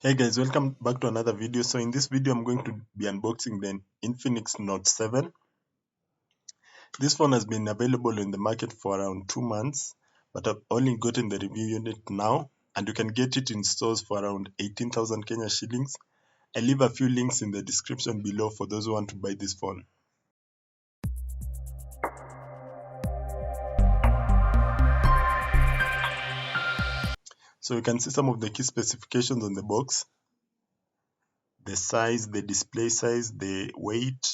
Hey guys, welcome back to another video. So in this video I'm going to be unboxing the Infinix Note 7. This phone has been available in the market for around 2 months, but I've only gotten the review unit now, and you can get it in stores for around 18,000 Kenya shillings. I'll leave a few links in the description below for those who want to buy this phone. So you can see some of the key specifications on the box: the size, the display size, the weight,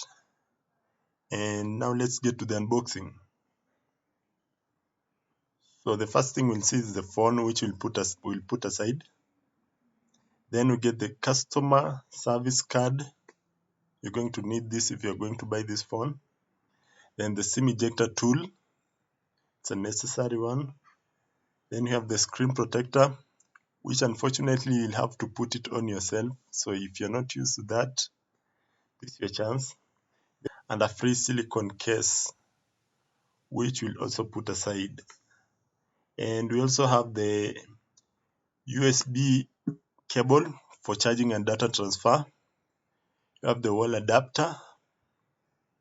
and now let's get to the unboxing. So the first thing we'll see is the phone, which we'll put aside. Then we get the customer service card. You're going to need this if you're going to buy this phone. Then the SIM ejector tool, it's a necessary one. Then you have the screen protector, which unfortunately you'll have to put it on yourself. So if you're not used to that, this is your chance. And a free silicone case, which we'll also put aside. And we also have the USB cable for charging and data transfer. You have the wall adapter,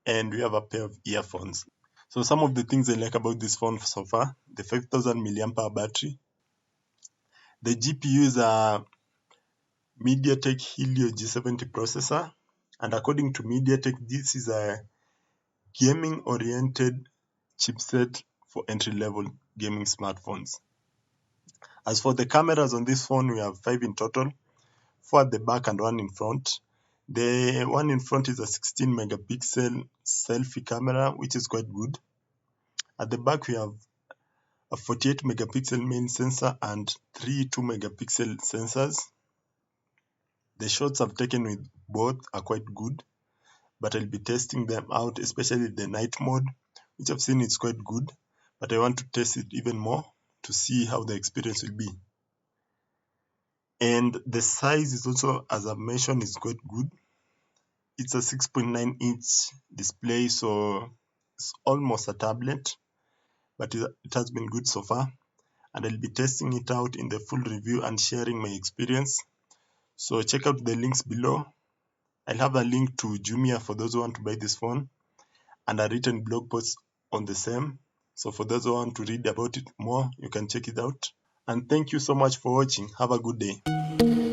and we have a pair of earphones. So some of the things I like about this phone so far: the 5000 mAh battery. The GPU is a MediaTek Helio G70 processor, and according to MediaTek, this is a gaming-oriented chipset for entry-level gaming smartphones. As for the cameras on this phone, we have 5 in total, 4 at the back and 1 in front. The one in front is a 16 megapixel selfie camera, which is quite good. At the back, we have a 48 megapixel main sensor and 3 2 megapixel sensors. The shots I've taken with both are quite good, but I'll be testing them out, especially the night mode, which I've seen is quite good, but I want to test it even more to see how the experience will be. And the size is also, as I've mentioned, is quite good. It's a 6.9-inch display, so it's almost a tablet, but it has been good so far. And I'll be testing it out in the full review and sharing my experience. So check out the links below. I'll have a link to Jumia for those who want to buy this phone, and a written blog post on the same. So for those who want to read about it more, you can check it out. And thank you so much for watching. Have a good day.